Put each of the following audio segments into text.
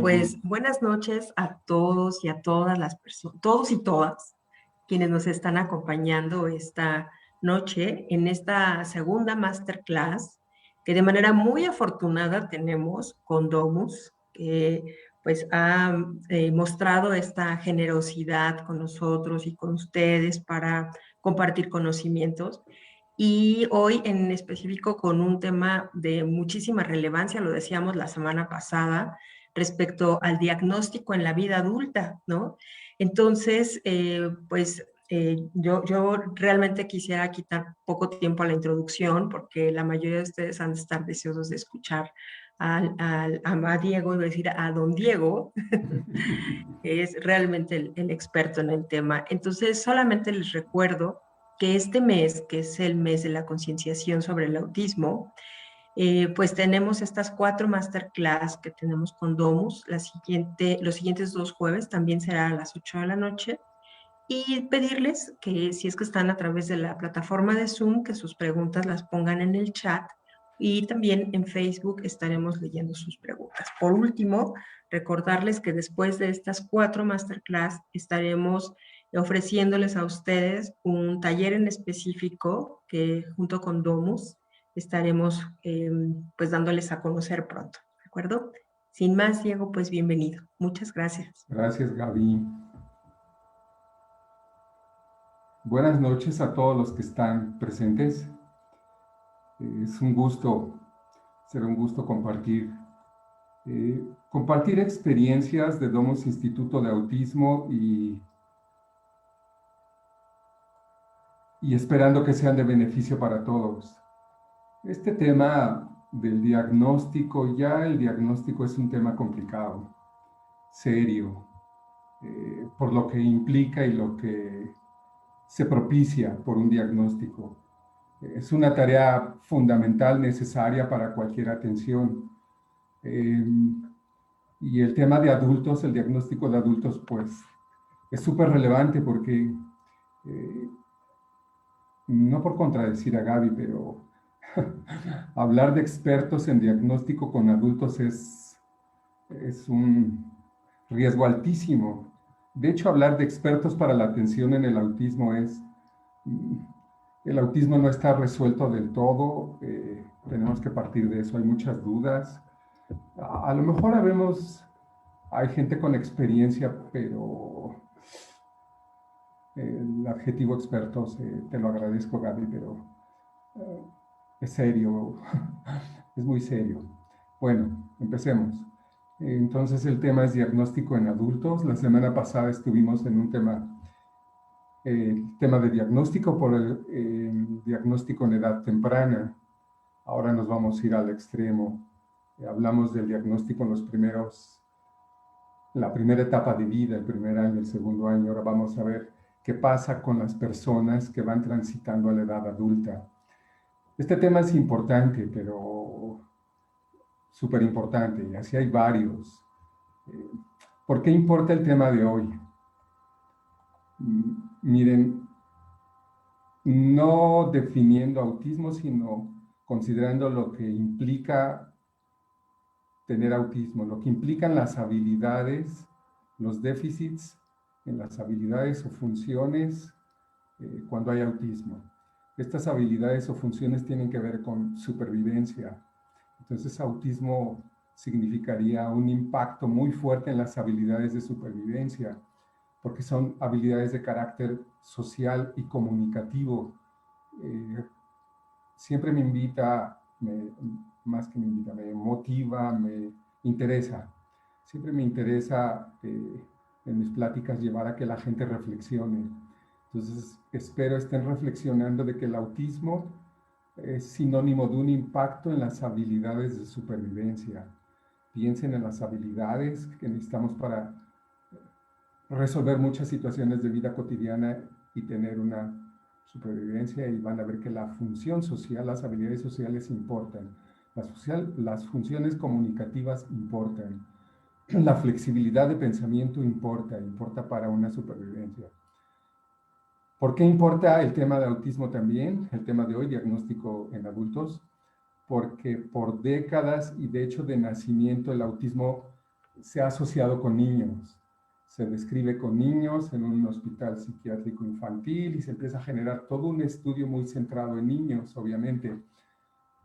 Pues buenas noches a todos y a todas las personas, todos y todas quienes nos están acompañando esta noche en esta segunda masterclass que de manera muy afortunada tenemos con Domus, que pues ha mostrado esta generosidad con nosotros y con ustedes para compartir conocimientos. Y hoy en específico con un tema de muchísima relevancia, lo decíamos la semana pasada, respecto al diagnóstico en la vida adulta, ¿no? Entonces, yo realmente quisiera quitar poco tiempo a la introducción porque la mayoría de ustedes han de estar deseosos de escuchar a Diego, es decir, a don Diego, que es realmente el experto en el tema. Entonces, solamente les recuerdo que este mes, que es el mes de la concienciación sobre el autismo, pues tenemos estas 4 masterclass que tenemos con Domus. Los siguientes 2 jueves también será a las 8 de la noche. Y pedirles que si es que están a través de la plataforma de Zoom, que sus preguntas las pongan en el chat. Y también en Facebook estaremos leyendo sus preguntas. Por último, recordarles que después de estas 4 masterclass estaremos ofreciéndoles a ustedes un taller en específico que junto con Domus estaremos pues dándoles a conocer pronto, ¿de acuerdo? Sin más, Diego, pues bienvenido. Muchas gracias. Gracias, Gaby. Buenas noches a todos los que están presentes. Es un gusto, será un gusto compartir experiencias de Domus Instituto de Autismo y esperando que sean de beneficio para todos. Este tema del diagnóstico, ya el diagnóstico es un tema complicado, serio, por lo que implica y lo que se propicia por un diagnóstico. Es una tarea fundamental, necesaria para cualquier atención. Y el tema de adultos, el diagnóstico de adultos, pues es súper relevante porque, no por contradecir a Gaby, pero hablar de expertos en diagnóstico con adultos es un riesgo altísimo. De hecho, hablar de expertos para la atención en el autismo el autismo no está resuelto del todo, tenemos que partir de eso, hay muchas dudas. A lo mejor hay gente con experiencia, pero el adjetivo expertos, te lo agradezco, Gaby, pero es serio, es muy serio. Bueno, empecemos. Entonces el tema es diagnóstico en adultos. La semana pasada estuvimos en un tema de diagnóstico por el diagnóstico en edad temprana. Ahora nos vamos a ir al extremo. Hablamos del diagnóstico en la primera etapa de vida, el primer año, el segundo año. Ahora vamos a ver qué pasa con las personas que van transitando a la edad adulta. Este tema es importante, pero súper importante, y así hay varios. ¿Por qué importa el tema de hoy? Miren, no definiendo autismo, sino considerando lo que implica tener autismo, lo que implican las habilidades, los déficits en las habilidades o funciones cuando hay autismo. Estas habilidades o funciones tienen que ver con supervivencia. Entonces, autismo significaría un impacto muy fuerte en las habilidades de supervivencia, porque son habilidades de carácter social y comunicativo. Siempre me motiva, me interesa. Siempre me interesa en mis pláticas llevar a que la gente reflexione. Entonces, espero estén reflexionando de que el autismo es sinónimo de un impacto en las habilidades de supervivencia. Piensen en las habilidades que necesitamos para resolver muchas situaciones de vida cotidiana y tener una supervivencia, y van a ver que la función social, las habilidades sociales importan. Las funciones comunicativas importan. La flexibilidad de pensamiento importa para una supervivencia. ¿Por qué importa el tema de autismo también? El tema de hoy, diagnóstico en adultos. Porque por décadas y de hecho de nacimiento el autismo se ha asociado con niños. Se describe con niños en un hospital psiquiátrico infantil y se empieza a generar todo un estudio muy centrado en niños, obviamente.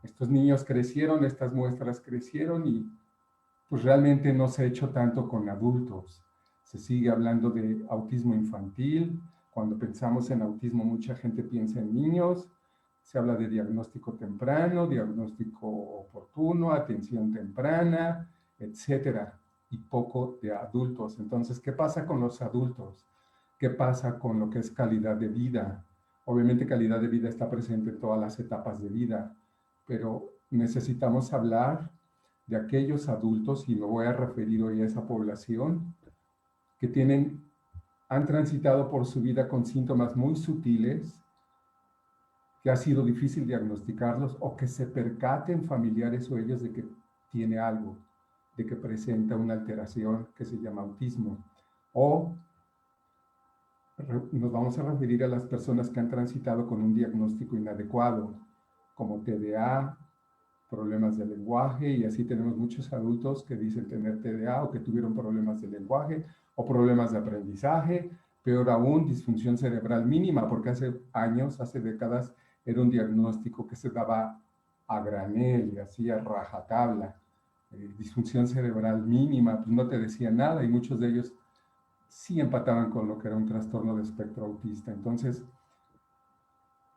Estos niños crecieron, estas muestras crecieron y pues realmente no se ha hecho tanto con adultos. Se sigue hablando de autismo infantil. Cuando pensamos en autismo, mucha gente piensa en niños. Se habla de diagnóstico temprano, diagnóstico oportuno, atención temprana, etcétera, y poco de adultos. Entonces, ¿qué pasa con los adultos? ¿Qué pasa con lo que es calidad de vida? Obviamente calidad de vida está presente en todas las etapas de vida, pero necesitamos hablar de aquellos adultos, y me voy a referir hoy a esa población, que han transitado por su vida con síntomas muy sutiles, que ha sido difícil diagnosticarlos, o que se percaten familiares o ellos de que tiene algo, de que presenta una alteración que se llama autismo. O nos vamos a referir a las personas que han transitado con un diagnóstico inadecuado, como TDA, problemas de lenguaje, y así tenemos muchos adultos que dicen tener TDA o que tuvieron problemas de lenguaje o problemas de aprendizaje, peor aún, disfunción cerebral mínima, porque hace años, hace décadas, era un diagnóstico que se daba a granel y así a rajatabla. Disfunción cerebral mínima, pues no te decía nada, y muchos de ellos sí empataban con lo que era un trastorno de espectro autista. Entonces,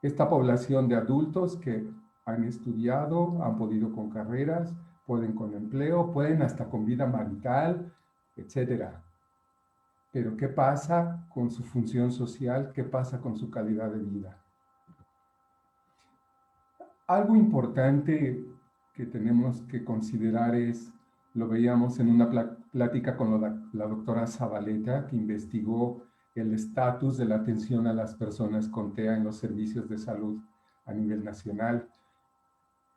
esta población de adultos que han estudiado, han podido con carreras, pueden con empleo, pueden hasta con vida marital, etcétera. Pero ¿qué pasa con su función social? ¿Qué pasa con su calidad de vida? Algo importante que tenemos que considerar es, lo veíamos en una plática con la doctora Zabaleta, que investigó el estatus de la atención a las personas con TEA en los servicios de salud a nivel nacional,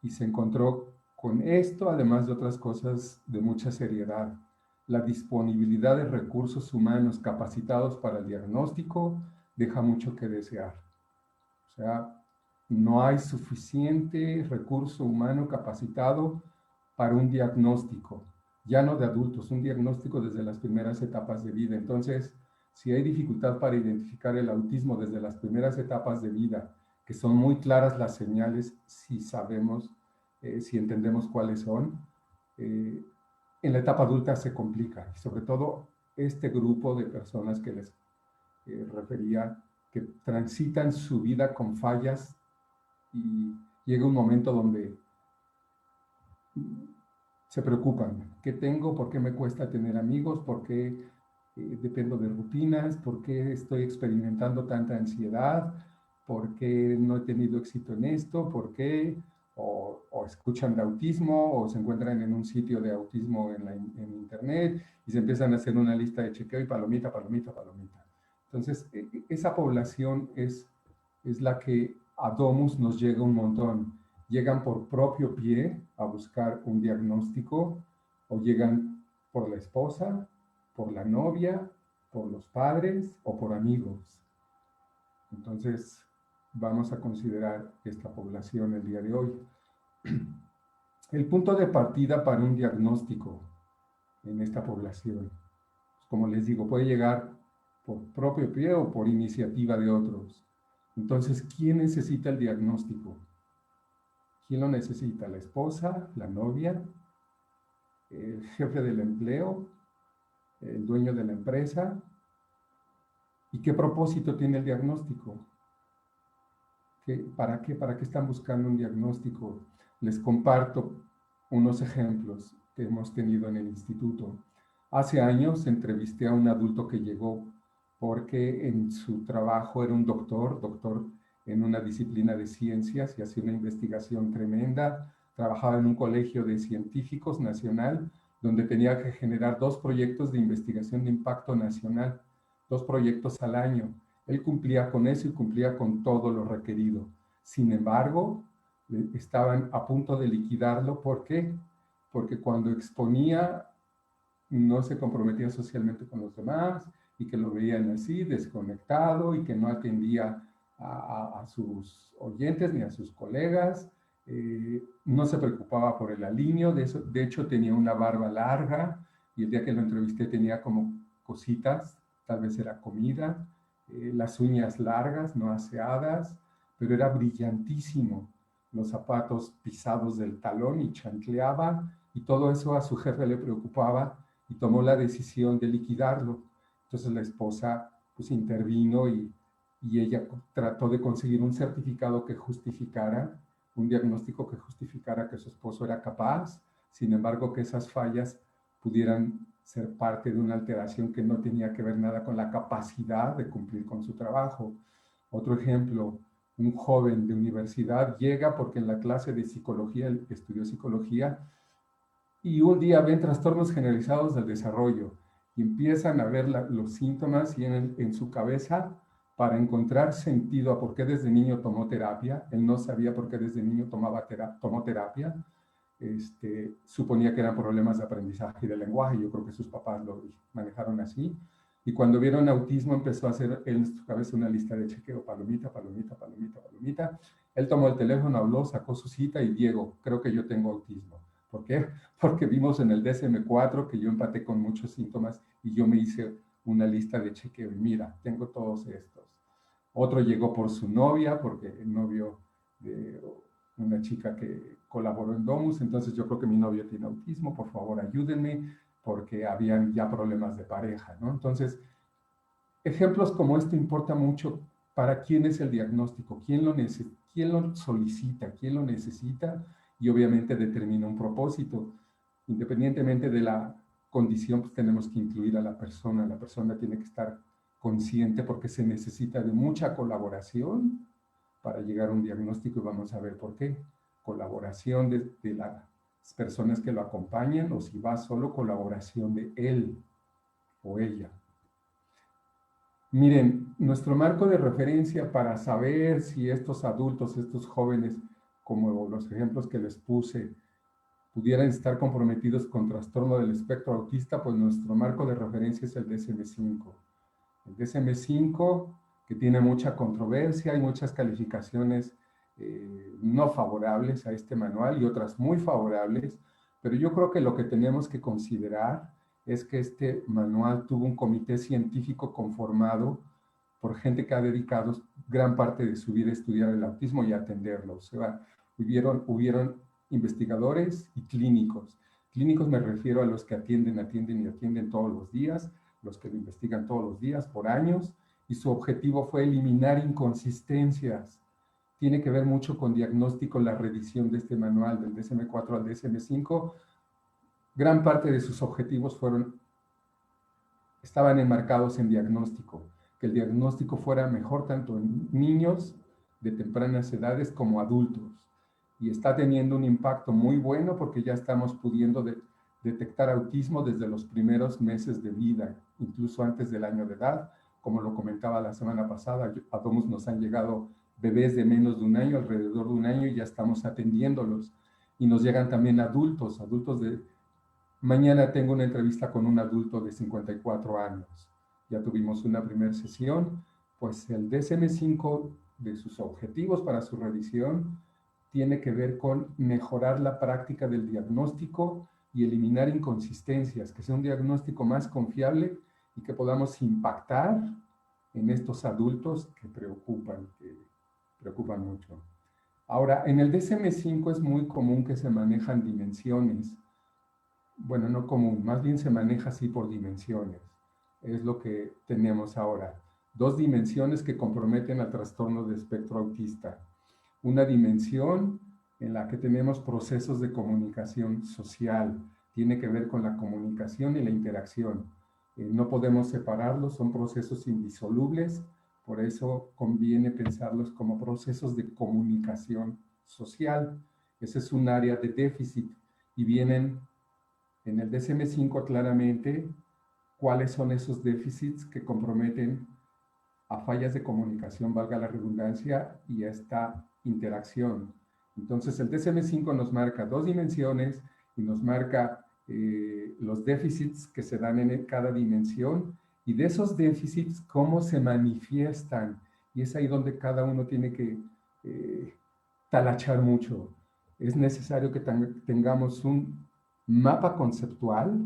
y se encontró con esto, además de otras cosas de mucha seriedad. La disponibilidad de recursos humanos capacitados para el diagnóstico deja mucho que desear. O sea, no hay suficiente recurso humano capacitado para un diagnóstico, ya no de adultos, un diagnóstico desde las primeras etapas de vida. Entonces, si hay dificultad para identificar el autismo desde las primeras etapas de vida, que son muy claras las señales, si sabemos, si entendemos cuáles son, en la etapa adulta se complica. Y sobre todo este grupo de personas que les refería, que transitan su vida con fallas, y llega un momento donde se preocupan. ¿Qué tengo? ¿Por qué me cuesta tener amigos? ¿Por qué dependo de rutinas? ¿Por qué estoy experimentando tanta ansiedad? ¿Por qué no he tenido éxito en esto? ¿Por qué? O escuchan de autismo, o se encuentran en un sitio de autismo en internet y se empiezan a hacer una lista de chequeo y palomita, palomita, palomita. Entonces, esa población es la que a Domus nos llega un montón. Llegan por propio pie a buscar un diagnóstico, o llegan por la esposa, por la novia, por los padres o por amigos. Entonces, vamos a considerar esta población el día de hoy. El punto de partida para un diagnóstico en esta población, como les digo, puede llegar por propio pie o por iniciativa de otros. Entonces, ¿quién necesita el diagnóstico? ¿Quién lo necesita? ¿La esposa? ¿La novia? ¿El jefe del empleo? ¿El dueño de la empresa? ¿Y qué propósito tiene el diagnóstico? ¿Para qué? ¿Para qué están buscando un diagnóstico? Les comparto unos ejemplos que hemos tenido en el instituto. Hace años entrevisté a un adulto que llegó porque en su trabajo era un doctor en una disciplina de ciencias, y hacía una investigación tremenda. Trabajaba en un colegio de científicos nacional, donde tenía que generar 2 proyectos de investigación de impacto nacional, 2 proyectos al año. Él cumplía con eso y cumplía con todo lo requerido. Sin embargo, estaban a punto de liquidarlo. ¿Por qué? Porque cuando exponía no se comprometía socialmente con los demás, y que lo veían así, desconectado, y que no atendía a sus oyentes ni a sus colegas. No se preocupaba por el alineo, de hecho tenía una barba larga, y el día que lo entrevisté tenía como cositas, tal vez era comida, las uñas largas, no aseadas, pero era brillantísimo. Los zapatos pisados del talón y chancleaba, y todo eso a su jefe le preocupaba y tomó la decisión de liquidarlo. Entonces la esposa pues intervino y ella trató de conseguir un certificado que justificara, un diagnóstico que justificara que su esposo era capaz, sin embargo que esas fallas pudieran ser parte de una alteración que no tenía que ver nada con la capacidad de cumplir con su trabajo. Otro ejemplo, un joven de universidad llega porque en la clase de psicología, él estudió psicología, y un día ven trastornos generalizados del desarrollo y empiezan a ver los síntomas y en su cabeza para encontrar sentido a por qué desde niño tomó terapia. Él no sabía por qué desde niño tomó terapia. Suponía que eran problemas de aprendizaje y de lenguaje. Yo creo que sus papás lo manejaron así. Y cuando vieron autismo, empezó a hacer en su cabeza una lista de chequeo: palomita, palomita, palomita, palomita. Él tomó el teléfono, habló, sacó su cita y: Diego, creo que yo tengo autismo. ¿Por qué? Porque vimos en el DSM-4 que yo empaté con muchos síntomas y yo me hice una lista de chequeo y mira, tengo todos estos. Otro llegó por su novia, porque el novio de una chica que colaboró en Domus, entonces yo creo que mi novio tiene autismo, por favor ayúdenme, porque habían ya problemas de pareja, ¿no? Entonces, ejemplos como este importa mucho para quién es el diagnóstico, quién lo solicita, quién lo necesita, y obviamente determina un propósito. Independientemente de la condición, pues tenemos que incluir a la persona tiene que estar consciente porque se necesita de mucha colaboración para llegar a un diagnóstico y vamos a ver por qué. Colaboración de las personas que lo acompañan, o si va solo, colaboración de él o ella. Miren, nuestro marco de referencia para saber si estos adultos, estos jóvenes, como los ejemplos que les puse, pudieran estar comprometidos con trastorno del espectro autista, pues nuestro marco de referencia es el DSM-5. El DSM-5, que tiene mucha controversia, hay muchas calificaciones no favorables a este manual y otras muy favorables, pero yo creo que lo que tenemos que considerar es que este manual tuvo un comité científico conformado por gente que ha dedicado gran parte de su vida a estudiar el autismo y a atenderlo. O sea, hubieron investigadores y clínicos. Clínicos me refiero a los que atienden todos los días, los que lo investigan todos los días por años, y su objetivo fue eliminar inconsistencias. Tiene que ver mucho con diagnóstico, la revisión de este manual del DSM-4 al DSM-5. Gran parte de sus objetivos estaban enmarcados en diagnóstico, que el diagnóstico fuera mejor tanto en niños de tempranas edades como adultos. Y está teniendo un impacto muy bueno porque ya estamos pudiendo detectar autismo desde los primeros meses de vida, incluso antes del año de edad. Como lo comentaba la semana pasada, a Domus nos han llegado bebés de menos de un año, alrededor de un año, y ya estamos atendiéndolos. Y nos llegan también adultos de... Mañana tengo una entrevista con un adulto de 54 años. Ya tuvimos una primera sesión, pues el DSM-5 de sus objetivos para su revisión tiene que ver con mejorar la práctica del diagnóstico y eliminar inconsistencias, que sea un diagnóstico más confiable y que podamos impactar en estos adultos que preocupan mucho. Ahora, en el DSM-5 es muy común que se manejan dimensiones. Bueno, no común, más bien se maneja así por dimensiones. Es lo que tenemos ahora. 2 dimensiones que comprometen al trastorno de espectro autista. Una dimensión en la que tenemos procesos de comunicación social. Tiene que ver con la comunicación y la interacción. No podemos separarlos, son procesos indisolubles, por eso conviene pensarlos como procesos de comunicación social. Ese es un área de déficit y vienen en el DSM-5 claramente cuáles son esos déficits que comprometen a fallas de comunicación, valga la redundancia, y a esta interacción. Entonces el DSM-5 nos marca 2 dimensiones y nos marca los déficits que se dan en cada dimensión, y de esos déficits cómo se manifiestan, y es ahí donde cada uno tiene que talachar mucho. Es necesario que tengamos un mapa conceptual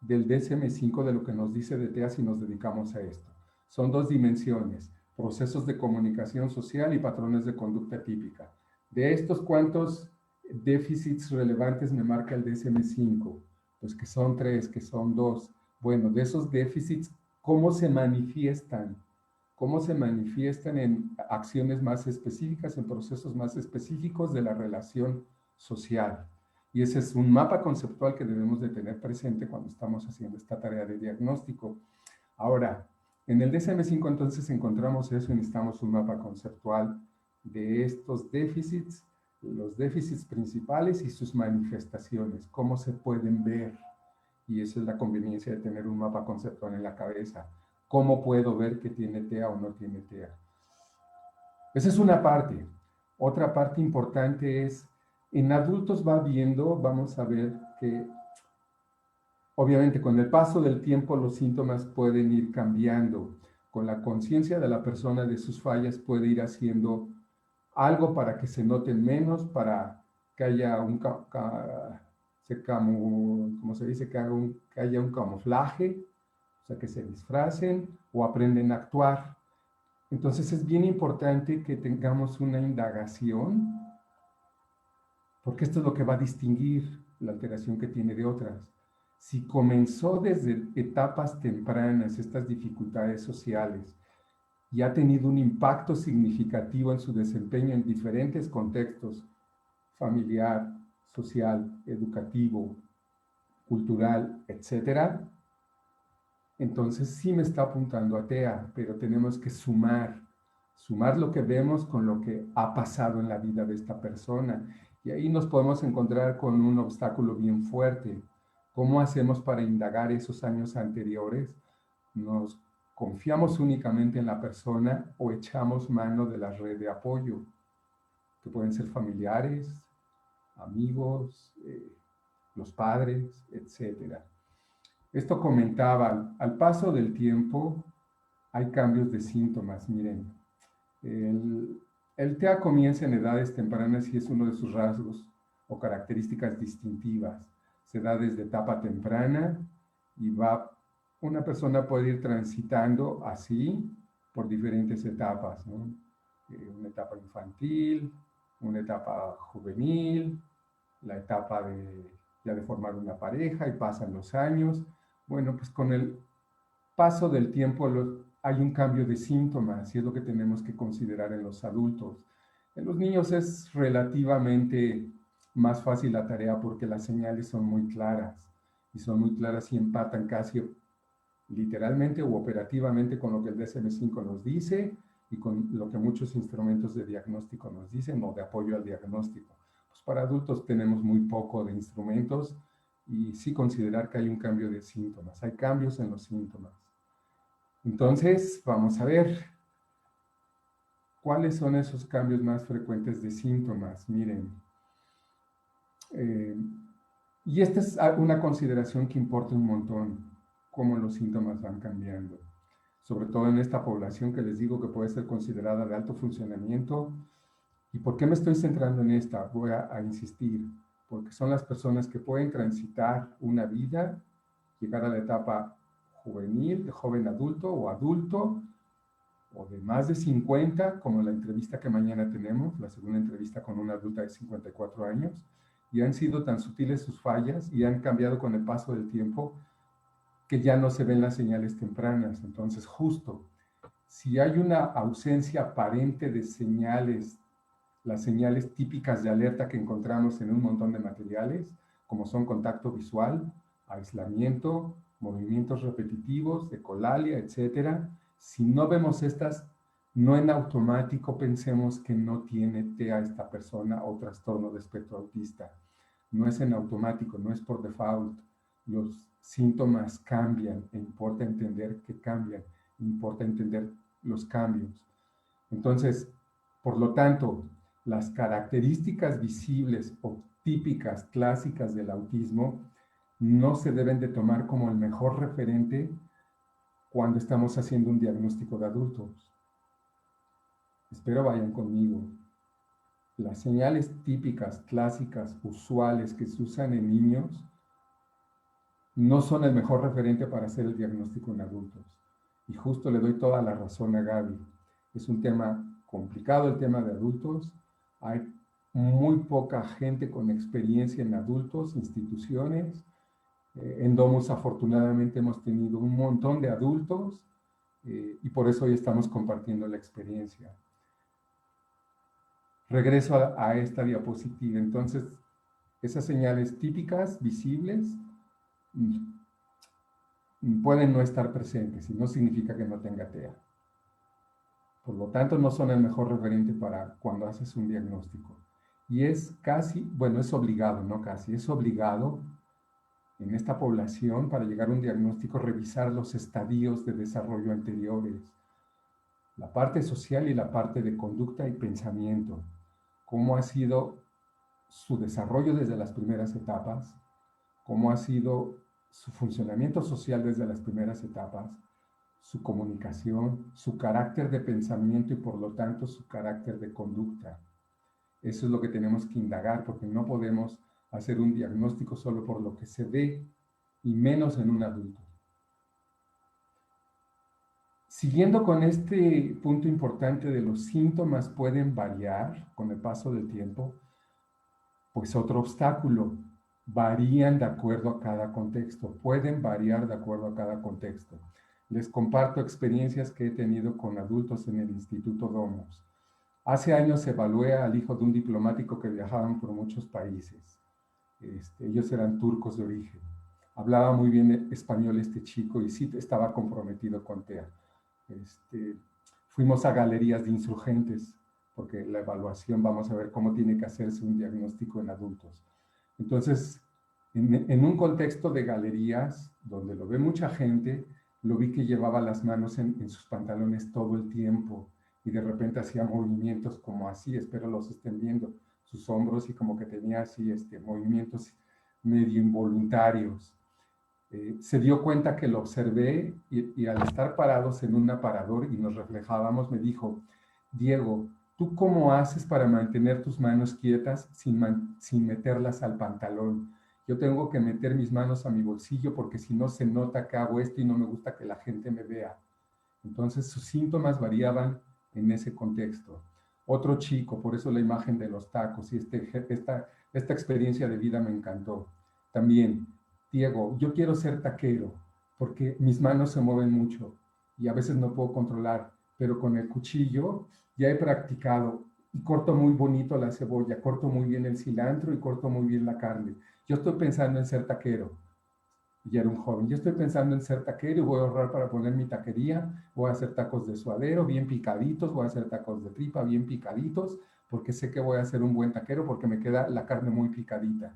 del DSM-5 de lo que nos dice de TEA si nos dedicamos a esto. Son dos dimensiones, procesos de comunicación social y patrones de conducta típica. De estos, ¿cuántos déficits relevantes me marca el DSM-5? Pues que son 3, que son 2. Bueno, de esos déficits, ¿cómo se manifiestan? ¿Cómo se manifiestan en acciones más específicas, en procesos más específicos de la relación social? Y ese es un mapa conceptual que debemos de tener presente cuando estamos haciendo esta tarea de diagnóstico. Ahora, en el DSM-5 entonces encontramos eso y necesitamos un mapa conceptual de estos déficits, los déficits principales y sus manifestaciones, cómo se pueden ver. Y esa es la conveniencia de tener un mapa conceptual en la cabeza. ¿Cómo puedo ver que tiene TEA o no tiene TEA? Esa es una parte. Otra parte importante es, en adultos vamos a ver que obviamente con el paso del tiempo los síntomas pueden ir cambiando. Con la conciencia de la persona de sus fallas puede ir haciendo algo para que se noten menos, para que haya ¿cómo se dice? Que haya un camuflaje, o sea, que se disfracen o aprenden a actuar. Entonces es bien importante que tengamos una indagación, porque esto es lo que va a distinguir la alteración que tiene de otras. Si comenzó desde etapas tempranas estas dificultades sociales y ha tenido un impacto significativo en su desempeño en diferentes contextos, familiar, social, educativo, cultural, etcétera, entonces sí me está apuntando a TEA, pero tenemos que sumar lo que vemos con lo que ha pasado en la vida de esta persona. Y ahí nos podemos encontrar con un obstáculo bien fuerte. ¿Cómo hacemos para indagar esos años anteriores? ¿Nos confiamos únicamente en la persona o echamos mano de la red de apoyo? Que pueden ser familiares, amigos, los padres, etcétera. Esto comentaba, al paso del tiempo hay cambios de síntomas. Miren, el TEA comienza en edades tempranas y es uno de sus rasgos o características distintivas. Se da desde etapa temprana y una persona puede ir transitando así por diferentes etapas, ¿no? Una etapa infantil, una etapa juvenil, la etapa ya de formar una pareja y pasan los años. Bueno, pues con el paso del tiempo hay un cambio de síntomas y es lo que tenemos que considerar en los adultos. En los niños es relativamente más fácil la tarea porque las señales son muy claras y empatan casi literalmente u operativamente con lo que el DSM-5 nos dice y con lo que muchos instrumentos de diagnóstico nos dicen o de apoyo al diagnóstico. Pues para adultos tenemos muy poco de instrumentos y sí considerar que hay un cambio de síntomas. Hay cambios en los síntomas. Entonces, vamos a ver cuáles son esos cambios más frecuentes de síntomas. Miren, y esta es una consideración que importa un montón, cómo los síntomas van cambiando. Sobre todo en esta población que les digo que puede ser considerada de alto funcionamiento. ¿Y por qué me estoy centrando en esta? Voy a insistir, porque son las personas que pueden transitar una vida, llegar a la etapa juvenil, de joven adulto o de más de 50, como la entrevista que mañana tenemos, la segunda entrevista con una adulta de 54 años, y han sido tan sutiles sus fallas y han cambiado con el paso del tiempo que ya no se ven las señales tempranas. Entonces, justo, si hay una ausencia aparente de señales, las señales típicas de alerta que encontramos en un montón de materiales, como son contacto visual, aislamiento, movimientos repetitivos, ecolalia, etcétera. Si no vemos estas, no en automático pensemos que no tiene TEA esta persona o trastorno de espectro autista. No es en automático, no es por default. Los síntomas cambian e importa entender que cambian, importa entender los cambios. Entonces, por lo tanto, las características visibles o típicas, clásicas del autismo no se deben de tomar como el mejor referente cuando estamos haciendo un diagnóstico de adultos. Espero vayan conmigo. Las señales típicas, clásicas, usuales que se usan en niños no son el mejor referente para hacer el diagnóstico en adultos. Y justo le doy toda la razón a Gaby. Es un tema complicado el tema de adultos. Hay muy poca gente con experiencia en adultos, instituciones. En Domus afortunadamente hemos tenido un montón de adultos y por eso hoy estamos compartiendo la experiencia. Regreso a esta diapositiva. Entonces, esas señales típicas, visibles, pueden no estar presentes y no significa que no tenga TEA. Por lo tanto, no son el mejor referente para cuando haces un diagnóstico. Y es casi, bueno, es obligado, no casi, es obligado en esta población para llegar a un diagnóstico revisar los estadios de desarrollo anteriores, la parte social y la parte de conducta y pensamiento, cómo ha sido su desarrollo desde las primeras etapas, cómo ha sido su funcionamiento social desde las primeras etapas, su comunicación, su carácter de pensamiento y por lo tanto su carácter de conducta. Eso es lo que tenemos que indagar porque no podemos hacer un diagnóstico solo por lo que se ve y menos en un adulto. Siguiendo con este punto importante de los síntomas pueden variar con el paso del tiempo, pues otro obstáculo, varían de acuerdo a cada contexto, pueden variar de acuerdo a cada contexto. Les comparto experiencias que he tenido con adultos en el Instituto Domus. Hace años evalué al hijo de un diplomático que viajaban por muchos países. Ellos eran turcos de origen. Hablaba muy bien español este chico y sí estaba comprometido con TEA. Fuimos a galerías de insurgentes, porque la evaluación, vamos a ver cómo tiene que hacerse un diagnóstico en adultos. Entonces, en un contexto de galerías, donde lo ve mucha gente, lo vi que llevaba las manos en sus pantalones todo el tiempo y de repente hacía movimientos como así, espero los estén viendo, sus hombros y como que tenía así movimientos medio involuntarios. Se dio cuenta que lo observé y al estar parados en un aparador y nos reflejábamos, me dijo, Diego, ¿tú cómo haces para mantener tus manos quietas sin meterlas al pantalón? Yo tengo que meter mis manos a mi bolsillo porque si no se nota que hago esto y no me gusta que la gente me vea. Entonces sus síntomas variaban en ese contexto. Otro chico, por eso la imagen de los tacos y esta experiencia de vida me encantó. También, Diego, yo quiero ser taquero porque mis manos se mueven mucho y a veces no puedo controlar, pero con el cuchillo ya he practicado y corto muy bonito la cebolla, corto muy bien el cilantro y corto muy bien la carne. Yo estoy pensando en ser taquero. Y era un joven. Yo estoy pensando en ser taquero y voy a ahorrar para poner mi taquería. Voy a hacer tacos de suadero bien picaditos, voy a hacer tacos de tripa bien picaditos, porque sé que voy a ser un buen taquero porque me queda la carne muy picadita.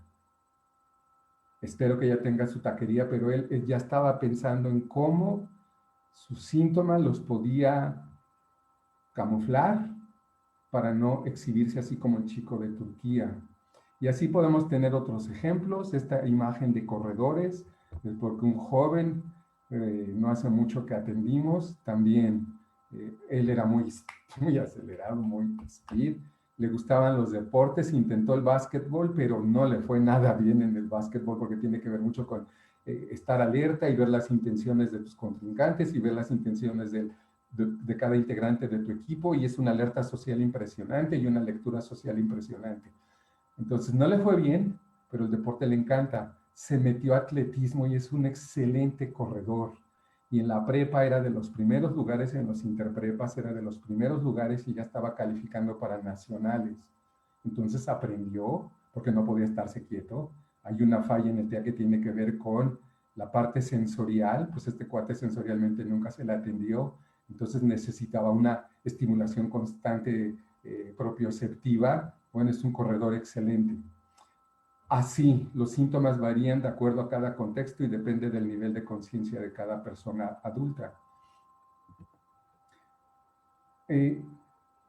Espero que ya tenga su taquería, pero él ya estaba pensando en cómo sus síntomas los podía camuflar para no exhibirse así como el chico de Turquía. Y así podemos tener otros ejemplos, esta imagen de corredores, porque un joven, no hace mucho que atendimos, también él era muy, muy acelerado, muy speed, le gustaban los deportes, intentó el básquetbol, pero no le fue nada bien en el básquetbol porque tiene que ver mucho con estar alerta y ver las intenciones de tus contrincantes y ver las intenciones de cada integrante de tu equipo, y es una alerta social impresionante y una lectura social impresionante. Entonces no le fue bien, pero el deporte le encanta. Se metió a atletismo y es un excelente corredor. Y en la prepa era de los primeros lugares, en los interprepas era de los primeros lugares y ya estaba calificando para nacionales. Entonces aprendió, porque no podía estarse quieto. Hay una falla en el TEA que tiene que ver con la parte sensorial, pues este cuate sensorialmente nunca se le atendió, entonces necesitaba una estimulación constante propioceptiva. Bueno, es un corredor excelente. Así, los síntomas varían de acuerdo a cada contexto y depende del nivel de conciencia de cada persona adulta.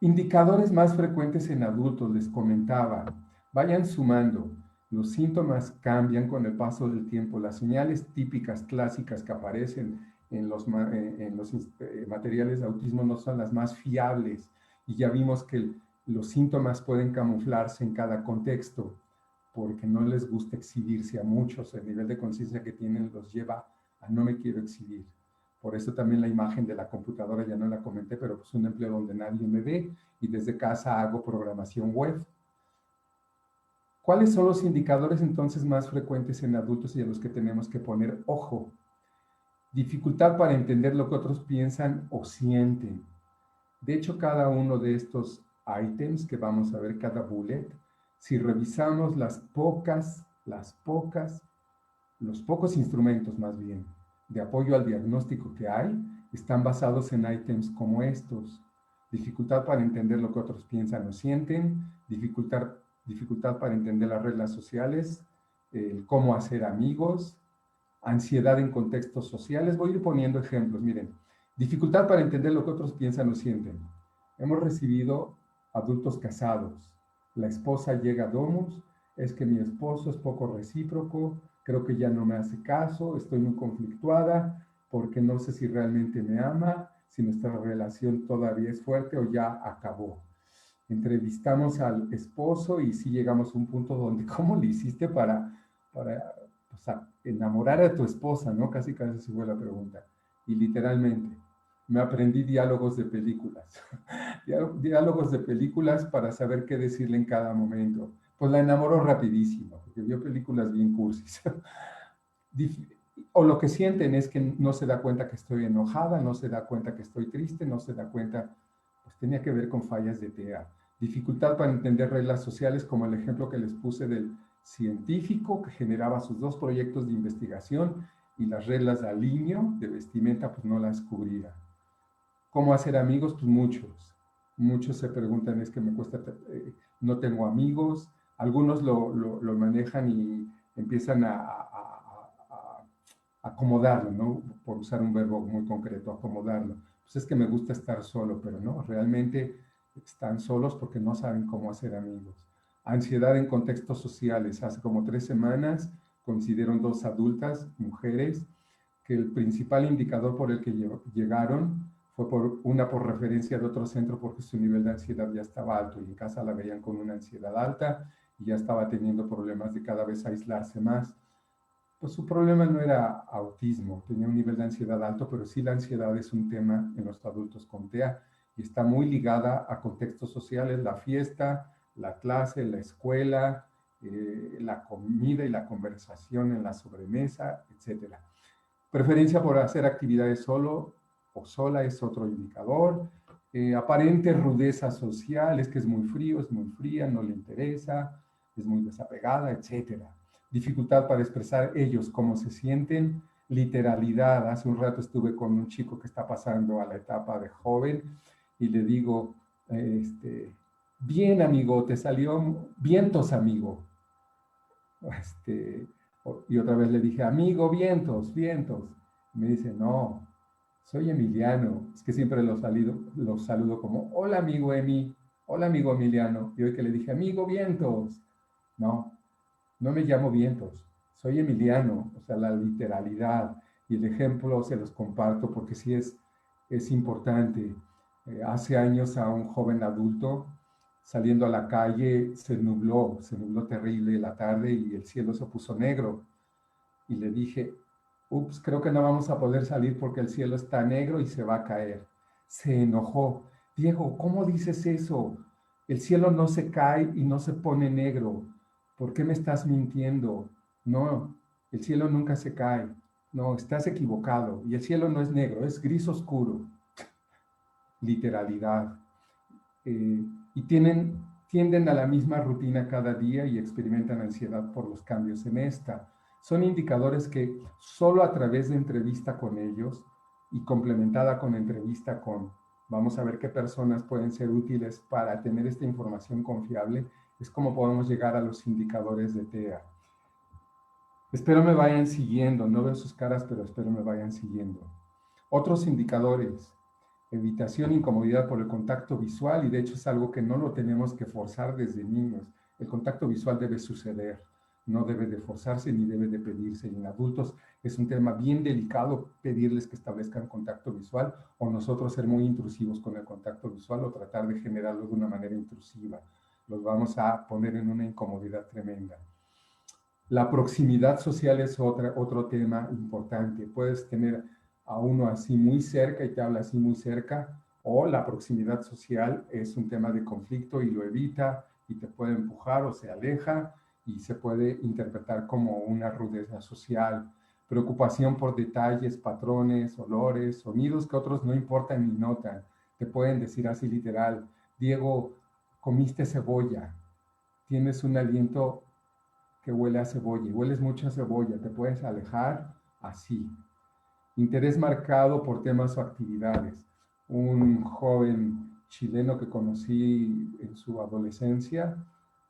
Indicadores más frecuentes en adultos, les comentaba. Vayan sumando. Los síntomas cambian con el paso del tiempo. Las señales típicas, clásicas que aparecen en los materiales de autismo no son las más fiables. Y ya vimos que los síntomas pueden camuflarse en cada contexto. porque no les gusta exhibirse a muchos. El nivel de conciencia que tienen los lleva a no me quiero exhibir. Por eso también la imagen de la computadora ya no la comenté, pero es un empleo donde nadie me ve y desde casa hago programación web. ¿Cuáles son los indicadores entonces más frecuentes en adultos y a los que tenemos que poner ojo? Dificultad para entender lo que otros piensan o sienten. De hecho, cada uno de estos ítems que vamos a ver, cada bullet, si revisamos los pocos instrumentos más bien de apoyo al diagnóstico que hay, están basados en ítems como estos. Dificultad para entender lo que otros piensan o sienten, dificultad para entender las reglas sociales, cómo hacer amigos, ansiedad en contextos sociales. Voy a ir poniendo ejemplos, miren. Dificultad para entender lo que otros piensan o sienten. Hemos recibido adultos casados. La esposa llega a Domus, es que mi esposo es poco recíproco, creo que ya no me hace caso, estoy muy conflictuada porque no sé si realmente me ama, si nuestra relación todavía es fuerte o ya acabó. Entrevistamos al esposo y sí llegamos a un punto donde, ¿cómo le hiciste para enamorar a tu esposa? ¿No? Casi se fue la pregunta. Y literalmente, me aprendí diálogos de películas. Diálogos de películas para saber qué decirle en cada momento. Pues la enamoró rapidísimo, porque vio películas bien cursis. O lo que sienten es que no se da cuenta que estoy enojada, no se da cuenta que estoy triste, no se da cuenta, pues tenía que ver con fallas de TEA. Dificultad para entender reglas sociales, como el ejemplo que les puse del científico que generaba sus 2 proyectos de investigación y las reglas de alineo de vestimenta pues no las cubría. ¿Cómo hacer amigos? Pues muchos se preguntan, es que me cuesta, no tengo amigos, algunos lo manejan y empiezan a acomodarlo, ¿no? Por usar un verbo muy concreto, acomodarlo. Pues es que me gusta estar solo, pero no, realmente están solos porque no saben cómo hacer amigos. Ansiedad en contextos sociales. Hace como 3 semanas coincidieron 2 adultas, mujeres, que el principal indicador por el que llegaron fue por referencia de otro centro porque su nivel de ansiedad ya estaba alto y en casa la veían con una ansiedad alta y ya estaba teniendo problemas de cada vez aislarse más. Pues su problema no era autismo, tenía un nivel de ansiedad alto, pero sí la ansiedad es un tema en los adultos con TEA y está muy ligada a contextos sociales, la fiesta, la clase, la escuela, la comida y la conversación en la sobremesa, etc. Preferencia por hacer actividades solo o sola es otro indicador. Aparente rudeza social, es que es muy frío, es muy fría, no le interesa, es muy desapegada, etc. Dificultad para expresar ellos cómo se sienten. Literalidad. Hace un rato estuve con un chico que está pasando a la etapa de joven y le digo, bien amigo, te salió vientos amigo. Y otra vez le dije, amigo, vientos, vientos. Me dice, no, soy Emiliano. Es que siempre los saludo como, hola amigo Emi, hola amigo Emiliano. Y hoy que le dije, amigo, vientos. No, no me llamo vientos, soy Emiliano. O sea, la literalidad y el ejemplo se los comparto porque sí es importante. Hace años a un joven adulto saliendo a la calle se nubló terrible la tarde y el cielo se puso negro. Y le dije, ups, creo que no vamos a poder salir porque el cielo está negro y se va a caer. Se enojó. Diego, ¿cómo dices eso? El cielo no se cae y no se pone negro. ¿Por qué me estás mintiendo? No, el cielo nunca se cae. No, estás equivocado. Y el cielo no es negro, es gris oscuro. Literalidad. Y tienden a la misma rutina cada día y experimentan ansiedad por los cambios en esta. Son indicadores que solo a través de entrevista con ellos y complementada con entrevista con, vamos a ver qué personas pueden ser útiles para tener esta información confiable, es como podemos llegar a los indicadores de TEA. Espero me vayan siguiendo, no veo sus caras, pero espero me vayan siguiendo. Otros indicadores. Evitación, incomodidad por el contacto visual, y de hecho es algo que no lo tenemos que forzar desde niños. El contacto visual debe suceder, no debe de forzarse ni debe de pedirse. Y en adultos es un tema bien delicado pedirles que establezcan contacto visual o nosotros ser muy intrusivos con el contacto visual o tratar de generarlo de una manera intrusiva. Los vamos a poner en una incomodidad tremenda. La proximidad social es otro tema importante. Puedes tener a uno así muy cerca y te habla así muy cerca, o la proximidad social es un tema de conflicto y lo evita y te puede empujar o se aleja y se puede interpretar como una rudeza social. Preocupación por detalles, patrones, olores, sonidos que otros no importan ni notan. Te pueden decir así literal: Diego, comiste cebolla, tienes un aliento que huele a cebolla, hueles mucho a cebolla, te puedes alejar así. Interés marcado por temas o actividades. Un joven chileno que conocí en su adolescencia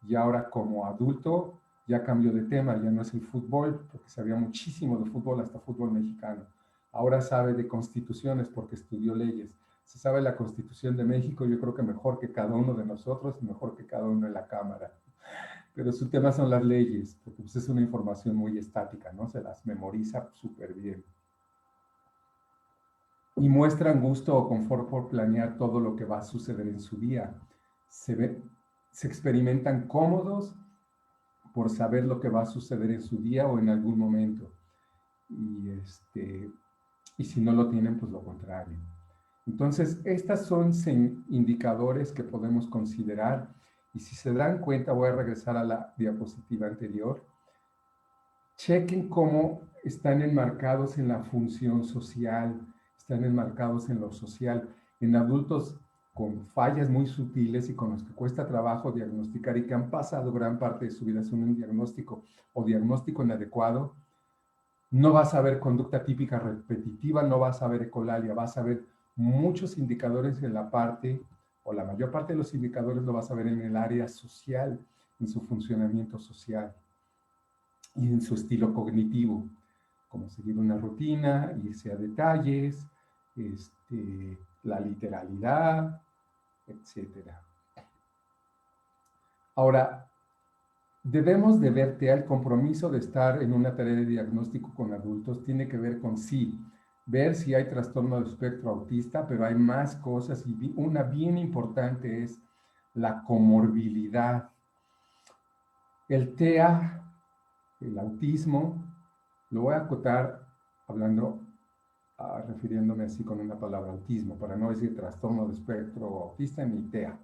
y ahora como adulto ya cambió de tema, ya no es el fútbol, porque sabía muchísimo de fútbol, hasta fútbol mexicano. Ahora sabe de constituciones porque estudió leyes. Se sabe la Constitución de México, yo creo que mejor que cada uno de nosotros, mejor que cada uno en la Cámara. Pero su tema son las leyes, porque pues, es una información muy estática, ¿no? Se las memoriza súper bien. Y muestran gusto o confort por planear todo lo que va a suceder en su día. Se experimentan cómodos por saber lo que va a suceder en su día o en algún momento. Y si no lo tienen, pues lo contrario. Entonces, estas son indicadores que podemos considerar. Y si se dan cuenta, voy a regresar a la diapositiva anterior. Chequen cómo están enmarcados en la función social, están enmarcados en lo social, en adultos con fallas muy sutiles y con los que cuesta trabajo diagnosticar y que han pasado gran parte de su vida sin un diagnóstico o diagnóstico inadecuado. No vas a ver conducta típica repetitiva, no vas a ver ecolalia, vas a ver muchos indicadores en la parte, o la mayor parte de los indicadores lo vas a ver en el área social, en su funcionamiento social y en su estilo cognitivo, como seguir una rutina, irse a detalles, la literalidad, etc. Ahora, debemos de ver TEA, el compromiso de estar en una tarea de diagnóstico con adultos tiene que ver con sí, ver si hay trastorno de espectro autista, pero hay más cosas y una bien importante es la comorbilidad. El TEA, el autismo, lo voy a acotar hablando, refiriéndome así con una palabra, autismo, para no decir trastorno de espectro autista ni TEA.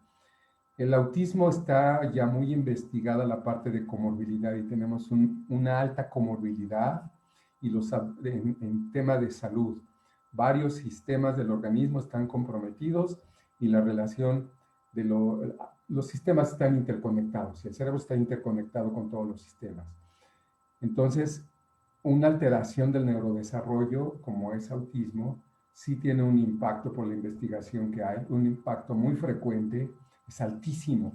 El autismo está ya muy investigada la parte de comorbilidad y tenemos una alta comorbilidad y en tema de salud. Varios sistemas del organismo están comprometidos y la relación de los sistemas están interconectados y el cerebro está interconectado con todos los sistemas. Entonces, una alteración del neurodesarrollo, como es autismo, sí tiene un impacto por la investigación que hay, un impacto muy frecuente, es altísimo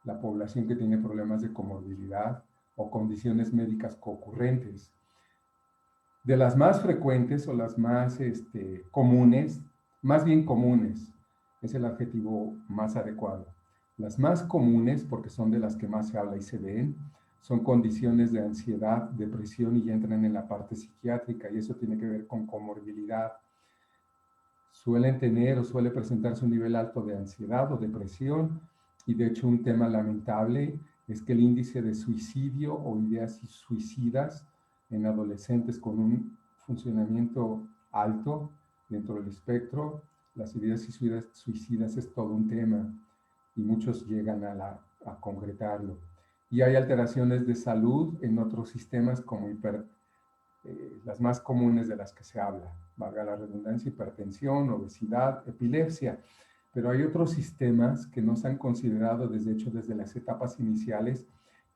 la población que tiene problemas de comorbilidad o condiciones médicas concurrentes. De las más frecuentes o las más comunes, más bien comunes, es el adjetivo más adecuado. Las más comunes, porque son de las que más se habla y se ven, son condiciones de ansiedad, depresión y ya entran en la parte psiquiátrica y eso tiene que ver con comorbilidad. Suelen tener o suele presentarse un nivel alto de ansiedad o depresión y de hecho un tema lamentable es que el índice de suicidio o ideas suicidas en adolescentes con un funcionamiento alto dentro del espectro, las ideas suicidas es todo un tema y muchos llegan a concretarlo. Y hay alteraciones de salud en otros sistemas como las más comunes de las que se habla, valga la redundancia, hipertensión, obesidad, epilepsia. Pero hay otros sistemas que no se han considerado, desde las etapas iniciales.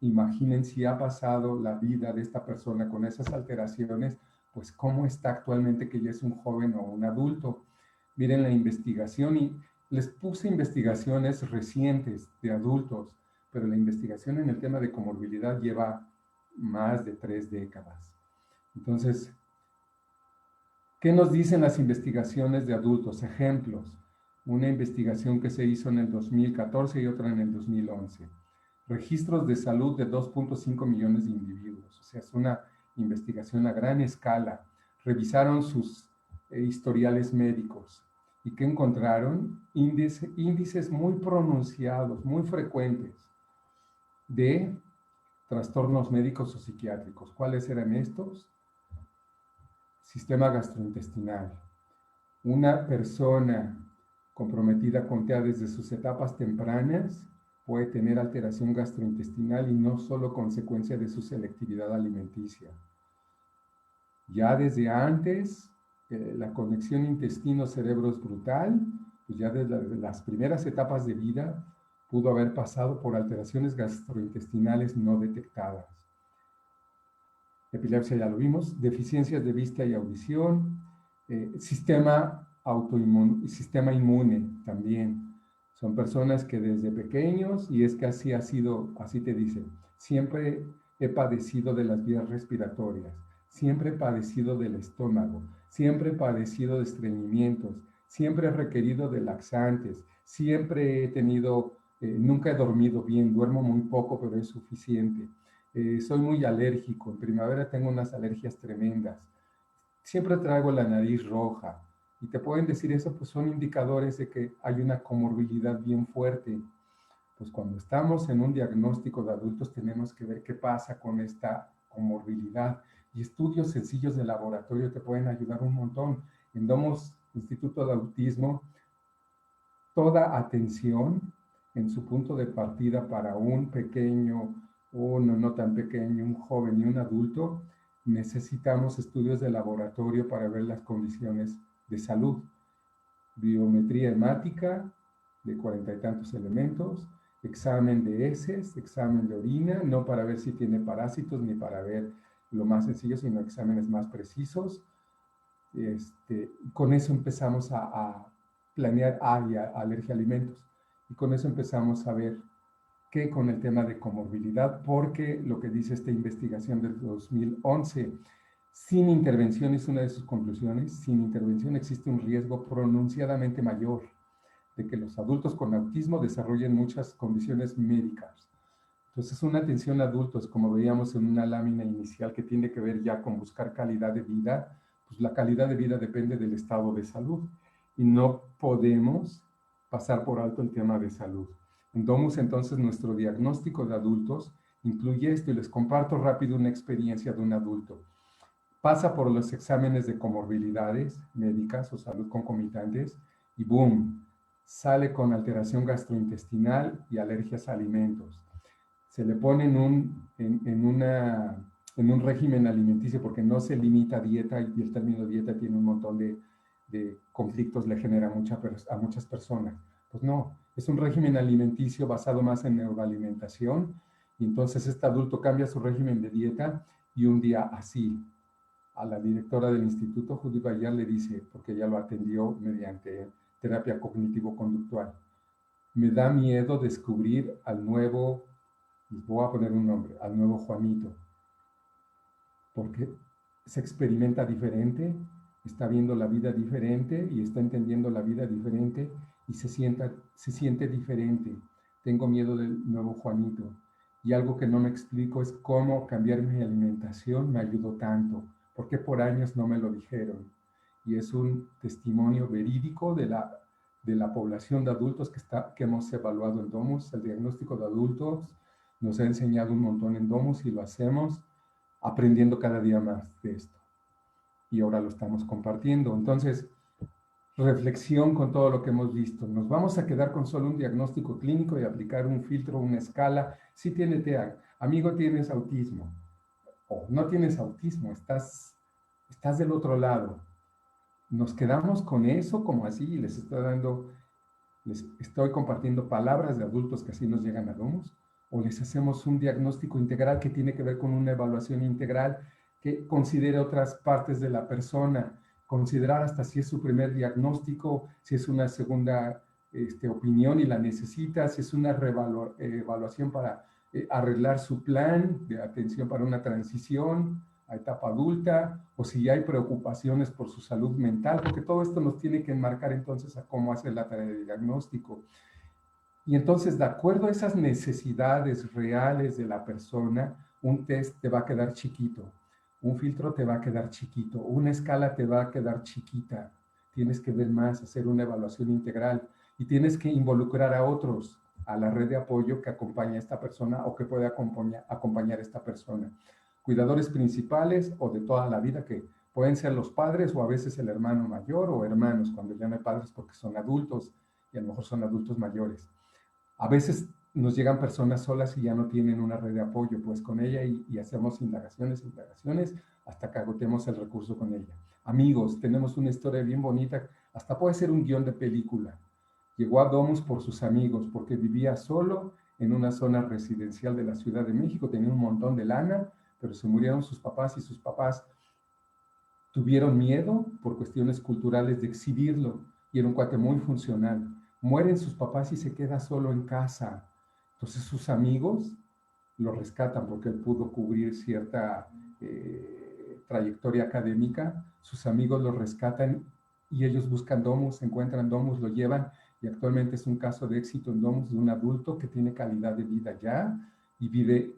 Imaginen si ha pasado la vida de esta persona con esas alteraciones, pues cómo está actualmente que ya es un joven o un adulto. Miren la investigación y les puse investigaciones recientes de adultos, pero la investigación en el tema de comorbilidad lleva más de 3 décadas. Entonces, ¿qué nos dicen las investigaciones de adultos? Ejemplos. Una investigación que se hizo en el 2014 y otra en el 2011. Registros de salud de 2.5 millones de individuos. O sea, es una investigación a gran escala. Revisaron sus historiales médicos. ¿Y qué encontraron? Índices muy pronunciados, muy frecuentes de trastornos médicos o psiquiátricos. ¿Cuáles eran estos? Sistema gastrointestinal. Una persona comprometida con TEA desde sus etapas tempranas puede tener alteración gastrointestinal y no solo consecuencia de su selectividad alimenticia. Ya desde antes, la conexión intestino-cerebro es brutal, pues ya desde las primeras etapas de vida pudo haber pasado por alteraciones gastrointestinales no detectadas. Epilepsia ya lo vimos, deficiencias de vista y audición, sistema sistema inmune también. Son personas que desde pequeños, y es que así ha sido, así te dicen, siempre he padecido de las vías respiratorias, siempre he padecido del estómago, siempre he padecido de estreñimientos, siempre he requerido de laxantes, siempre he tenido, nunca he dormido bien, duermo muy poco, pero es suficiente. Soy muy alérgico, en primavera tengo unas alergias tremendas, siempre traigo la nariz roja, y te pueden decir eso, pues son indicadores de que hay una comorbilidad bien fuerte. Pues cuando estamos en un diagnóstico de adultos tenemos que ver qué pasa con esta comorbilidad, y estudios sencillos de laboratorio te pueden ayudar un montón. En Domus Instituto de Autismo, toda atención en su punto de partida para un pequeño, uno no tan pequeño, un joven y un adulto, necesitamos estudios de laboratorio para ver las condiciones de salud. Biometría hemática de 40 y tantos elementos, examen de heces, examen de orina, no para ver si tiene parásitos ni para ver lo más sencillo, sino exámenes más precisos. Con eso empezamos a planear alergia a alimentos, y con eso empezamos a ver qué con el tema de comorbilidad, porque lo que dice esta investigación del 2011, sin intervención, es una de sus conclusiones, sin intervención existe un riesgo pronunciadamente mayor de que los adultos con autismo desarrollen muchas condiciones médicas. Entonces, una atención a adultos, como veíamos en una lámina inicial, que tiene que ver ya con buscar calidad de vida, pues la calidad de vida depende del estado de salud, y no podemos pasar por alto el tema de salud. En Domus, entonces, nuestro diagnóstico de adultos incluye esto, y les comparto rápido una experiencia de un adulto. Pasa por los exámenes de comorbilidades médicas o salud concomitantes, y ¡boom!, sale con alteración gastrointestinal y alergias a alimentos. Se le pone en un régimen alimenticio, porque no se limita a dieta, y el término dieta tiene un montón de conflictos, le genera a muchas personas. Pues no, es un régimen alimenticio basado más en neuroalimentación, y entonces este adulto cambia su régimen de dieta, y un día así, a la directora del instituto, Judy Bayar, le dice, porque ella lo atendió mediante terapia cognitivo-conductual: me da miedo descubrir al nuevo, les voy a poner un nombre, al nuevo Juanito, porque se experimenta diferente, está viendo la vida diferente y está entendiendo la vida diferente, y se siente diferente. Tengo miedo del nuevo Juanito. Y algo que no me explico es cómo cambiar mi alimentación me ayudó tanto, porque por años no me lo dijeron. Y es un testimonio verídico de la población de adultos que hemos evaluado en Domus. El diagnóstico de adultos nos ha enseñado un montón en Domus, y lo hacemos aprendiendo cada día más de esto. Y ahora lo estamos compartiendo. Entonces, reflexión con todo lo que hemos visto. ¿Nos vamos a quedar con solo un diagnóstico clínico y aplicar un filtro, una escala? Si tiene TEA, amigo, tienes autismo, o no tienes autismo, estás del otro lado. Nos quedamos con eso como así, y les estoy compartiendo palabras de adultos que así nos llegan a Domus, o les hacemos un diagnóstico integral que tiene que ver con una evaluación integral que considere otras partes de la persona, considerar hasta si es su primer diagnóstico, si es una segunda opinión y la necesita, si es una evaluación para arreglar su plan de atención para una transición a etapa adulta, o si hay preocupaciones por su salud mental, porque todo esto nos tiene que enmarcar entonces a cómo hacer la tarea de diagnóstico. Y entonces, de acuerdo a esas necesidades reales de la persona, un test te va a quedar chiquito, un filtro te va a quedar chiquito, una escala te va a quedar chiquita. Tienes que ver más, hacer una evaluación integral, y tienes que involucrar a otros. a la red de apoyo que acompaña a esta persona o que puede acompañar a esta persona. Cuidadores principales o de toda la vida, que pueden ser los padres o a veces el hermano mayor o hermanos, cuando ya no hay padres porque son adultos y a lo mejor son adultos mayores. A veces nos llegan personas solas y ya no tienen una red de apoyo, pues con ella y hacemos indagaciones hasta que agotemos el recurso con ella. Amigos, tenemos una historia bien bonita, hasta puede ser un guión de película. Llegó a Domus por sus amigos, porque vivía solo en una zona residencial de la Ciudad de México, tenía un montón de lana, pero se murieron sus papás y sus papás tuvieron miedo por cuestiones culturales de exhibirlo y era un cuate muy funcional. Mueren sus papás y se queda solo en casa. Entonces sus amigos lo rescatan porque él pudo cubrir cierta trayectoria académica. Sus amigos lo rescatan y ellos buscan Domus, encuentran Domus, lo llevan y actualmente es un caso de éxito en Domus de un adulto que tiene calidad de vida ya y vive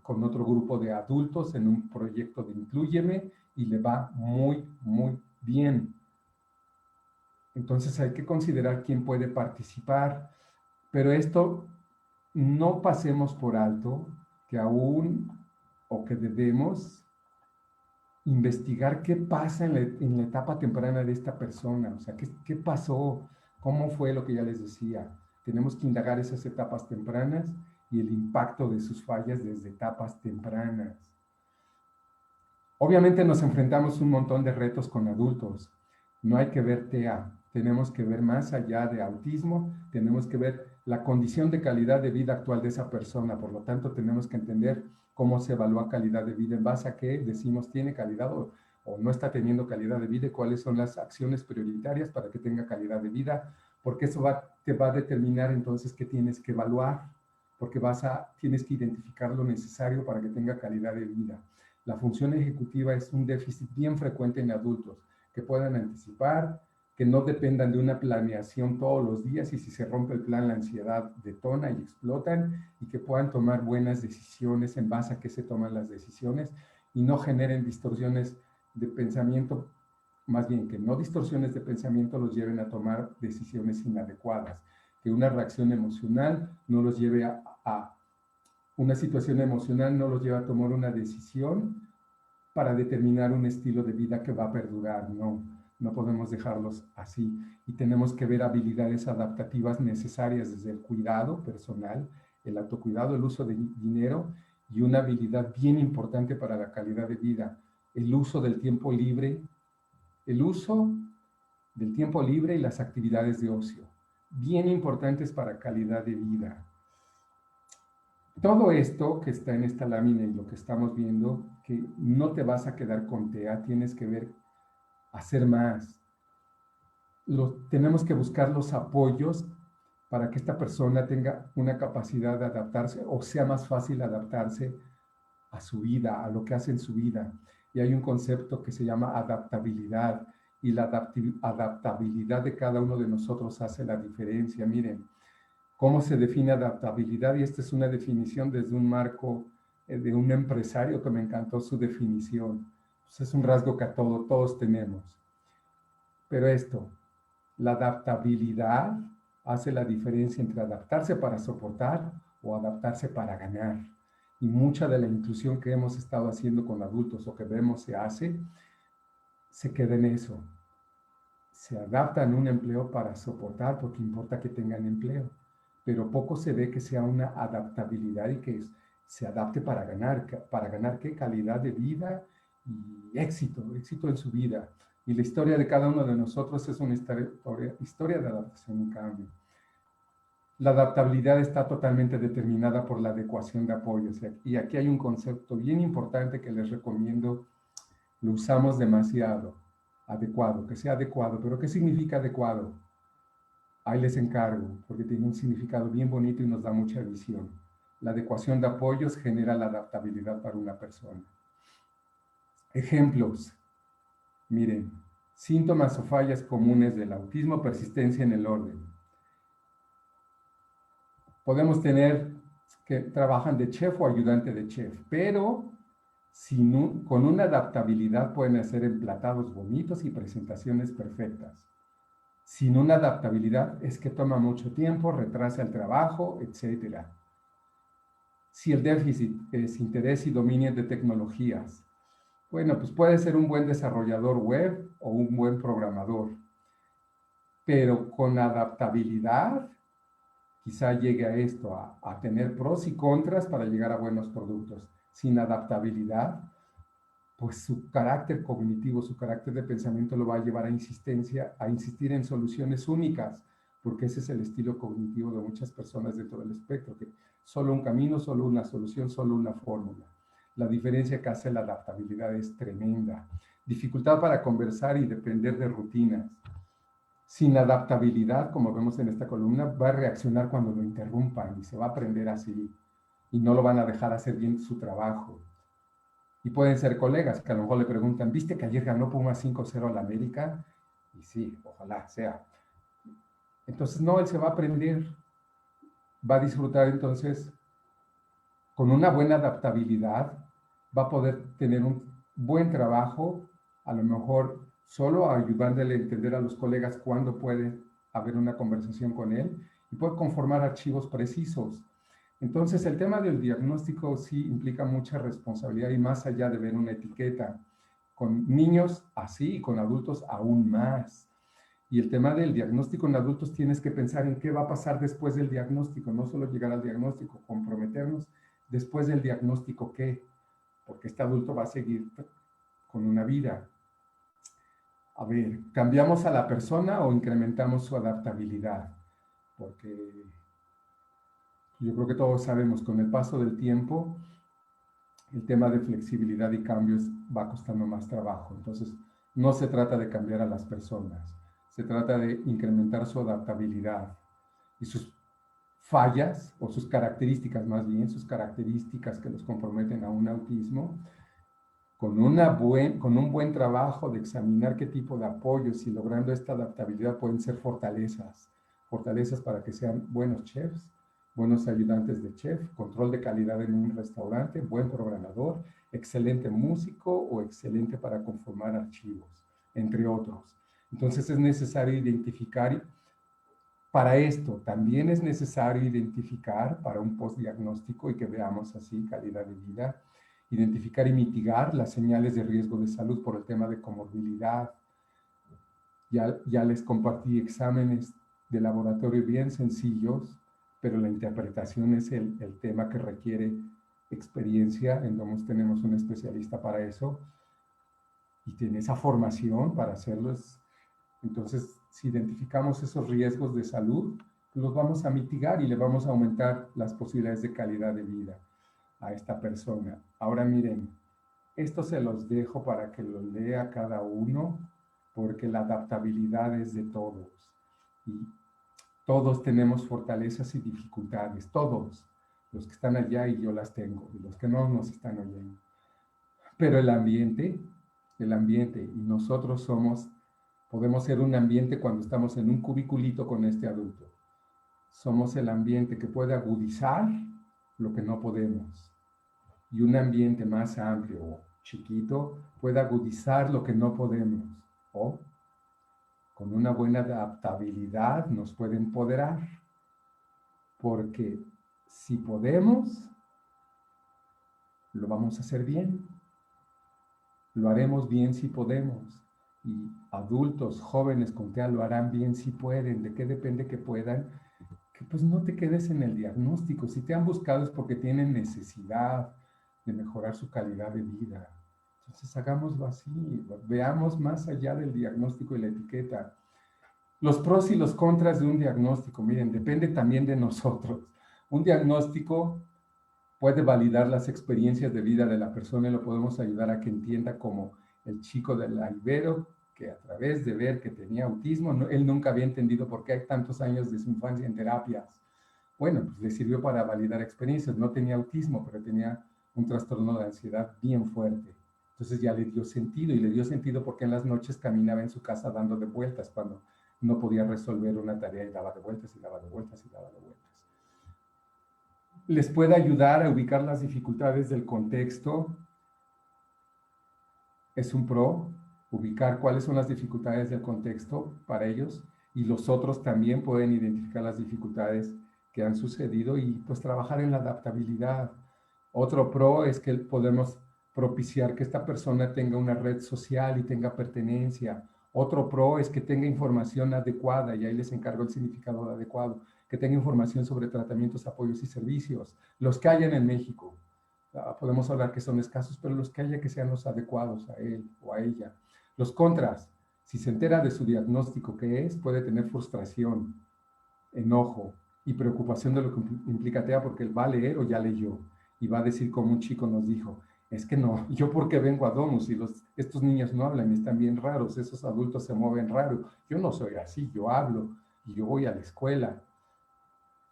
con otro grupo de adultos en un proyecto de Inclúyeme y le va muy, muy bien. Entonces hay que considerar quién puede participar, pero esto no pasemos por alto que aún o que debemos investigar qué pasa en la etapa temprana de esta persona, o sea, qué pasó, cómo fue lo que ya les decía. Tenemos que indagar esas etapas tempranas y el impacto de sus fallas desde etapas tempranas. Obviamente nos enfrentamos a un montón de retos con adultos. No hay que ver TEA, tenemos que ver más allá de autismo, tenemos que ver la condición de calidad de vida actual de esa persona. Por lo tanto, tenemos que entender cómo se evalúa calidad de vida, en base a qué decimos tiene calidad o no está teniendo calidad de vida, y cuáles son las acciones prioritarias para que tenga calidad de vida, porque eso te va a determinar entonces qué tienes que evaluar, porque tienes que identificar lo necesario para que tenga calidad de vida. La función ejecutiva es un déficit bien frecuente en adultos, que puedan anticipar, que no dependan de una planeación todos los días y si se rompe el plan la ansiedad detona y explotan, y que puedan tomar buenas decisiones en base a qué se toman las decisiones y no generen distorsiones de pensamiento, más bien que no distorsiones de pensamiento los lleven a tomar decisiones inadecuadas, que una reacción emocional no los lleve a una situación emocional no los lleva a tomar una decisión para determinar un estilo de vida que va a perdurar. No podemos dejarlos así. Y tenemos que ver habilidades adaptativas necesarias desde el cuidado personal, el autocuidado, el uso de dinero y una habilidad bien importante para la calidad de vida, el uso del tiempo libre, el uso del tiempo libre y las actividades de ocio, bien importantes para calidad de vida. Todo esto que está en esta lámina y lo que estamos viendo, que no te vas a quedar con TEA, tienes que ver, hacer más. Tenemos que buscar los apoyos para que esta persona tenga una capacidad de adaptarse o sea más fácil adaptarse a su vida, a lo que hace en su vida. Y hay un concepto que se llama adaptabilidad, y la adaptabilidad de cada uno de nosotros hace la diferencia. Miren, ¿cómo se define adaptabilidad? Y esta es una definición desde un marco de un empresario que me encantó su definición. Pues es un rasgo que todos tenemos. Pero la adaptabilidad hace la diferencia entre adaptarse para soportar o adaptarse para ganar. Y mucha de la inclusión que hemos estado haciendo con adultos o que vemos se queda en eso. Se adaptan a un empleo para soportar porque importa que tengan empleo, pero poco se ve que sea una adaptabilidad y que se adapte para ganar qué calidad de vida y éxito en su vida. Y la historia de cada uno de nosotros es una historia de adaptación y cambio. La adaptabilidad está totalmente determinada por la adecuación de apoyos. Y aquí hay un concepto bien importante que les recomiendo, lo usamos demasiado. Adecuado, que sea adecuado. ¿Pero qué significa adecuado? Ahí les encargo, porque tiene un significado bien bonito y nos da mucha visión. La adecuación de apoyos genera la adaptabilidad para una persona. Ejemplos. Miren, síntomas o fallas comunes del autismo, persistencia en el orden. Podemos tener que trabajan de chef o ayudante de chef, pero con una adaptabilidad pueden hacer emplatados bonitos y presentaciones perfectas. Sin una adaptabilidad es que toma mucho tiempo, retrasa el trabajo, etc. Si el déficit es interés y dominio de tecnologías, bueno, pues puede ser un buen desarrollador web o un buen programador, pero con adaptabilidad quizá llegue a esto, a tener pros y contras para llegar a buenos productos. Sin adaptabilidad, pues su carácter cognitivo, su carácter de pensamiento lo va a llevar a insistir en soluciones únicas, porque ese es el estilo cognitivo de muchas personas dentro del espectro, que solo un camino, solo una solución, solo una fórmula. La diferencia que hace la adaptabilidad es tremenda. Dificultad para conversar y depender de rutinas. Sin adaptabilidad, como vemos en esta columna, va a reaccionar cuando lo interrumpan y se va a aprender así y no lo van a dejar hacer bien su trabajo. Y pueden ser colegas que a lo mejor le preguntan, ¿viste que ayer ganó Pumas 5-0 a la América? Y sí, ojalá sea. Entonces, no, él se va a aprender, va a disfrutar entonces con una buena adaptabilidad, va a poder tener un buen trabajo, a lo mejor solo ayudándole a entender a los colegas cuándo puede haber una conversación con él y puede conformar archivos precisos. Entonces, el tema del diagnóstico sí implica mucha responsabilidad y más allá de ver una etiqueta. Con niños así y con adultos aún más. Y el tema del diagnóstico en adultos tienes que pensar en qué va a pasar después del diagnóstico, no solo llegar al diagnóstico, comprometernos después del diagnóstico qué, porque este adulto va a seguir con una vida. A ver, ¿cambiamos a la persona o incrementamos su adaptabilidad? Porque yo creo que todos sabemos, con el paso del tiempo, el tema de flexibilidad y cambios va costando más trabajo. Entonces, no se trata de cambiar a las personas, se trata de incrementar su adaptabilidad y sus fallas, o sus características más bien, sus características que los comprometen a un autismo, con un buen trabajo de examinar qué tipo de apoyos y logrando esta adaptabilidad pueden ser fortalezas, fortalezas para que sean buenos chefs, buenos ayudantes de chef, control de calidad en un restaurante, buen programador, excelente músico o excelente para conformar archivos, entre otros. Entonces es necesario identificar, para esto también es necesario identificar para un postdiagnóstico y que veamos así calidad de vida, identificar y mitigar las señales de riesgo de salud por el tema de comorbilidad. Ya les compartí exámenes de laboratorio bien sencillos, pero la interpretación es el tema que requiere experiencia. En Domus tenemos un especialista para eso y tiene esa formación para hacerlos. Entonces, si identificamos esos riesgos de salud, los vamos a mitigar y le vamos a aumentar las posibilidades de calidad de vida a esta persona. Ahora miren, esto se los dejo para que lo lea cada uno, porque la adaptabilidad es de todos. Y todos tenemos fortalezas y dificultades, todos. Los que están allá y yo las tengo, y los que no nos están oyendo. Pero el ambiente, y nosotros podemos ser un ambiente cuando estamos en un cubiculito con este adulto. Somos el ambiente que puede agudizar lo que no podemos. Y un ambiente más amplio o chiquito puede agudizar lo que no podemos. O con una buena adaptabilidad nos puede empoderar. Porque si podemos, lo vamos a hacer bien. Lo haremos bien si podemos. Y adultos, jóvenes con TEA lo harán bien si pueden. ¿De qué depende que puedan? Que pues no te quedes en el diagnóstico. Si te han buscado es porque tienen necesidad de mejorar su calidad de vida. Entonces hagámoslo así. Veamos más allá del diagnóstico y la etiqueta. Los pros y los contras de un diagnóstico, miren, depende también de nosotros. Un diagnóstico puede validar las experiencias de vida de la persona y lo podemos ayudar a que entienda, como el chico de la Ibero, que a través de ver que tenía autismo, él nunca había entendido por qué hay tantos años de su infancia en terapias. Bueno, pues le sirvió para validar experiencias. No tenía autismo, pero tenía un trastorno de ansiedad bien fuerte. Entonces ya le dio sentido, y le dio sentido porque en las noches caminaba en su casa dando de vueltas cuando no podía resolver una tarea y daba de vueltas y daba de vueltas y daba de vueltas. Les puede ayudar a ubicar las dificultades del contexto. Es un pro ubicar cuáles son las dificultades del contexto para ellos y los otros también pueden identificar las dificultades que han sucedido y pues trabajar en la adaptabilidad. Otro pro es que podemos propiciar que esta persona tenga una red social y tenga pertenencia. Otro pro es que tenga información adecuada, y ahí les encargo el significado adecuado, que tenga información sobre tratamientos, apoyos y servicios, los que hayan en México. Podemos hablar que son escasos, pero los que haya que sean los adecuados a él o a ella. Los contras: si se entera de su diagnóstico que es, puede tener frustración, enojo y preocupación de lo que implica TEA, porque él va a leer o ya leyó y va a decir, como un chico nos dijo, es que no, yo porque vengo a Domus y estos niños no hablan, están bien raros, esos adultos se mueven raro, yo no soy así, yo hablo y yo voy a la escuela.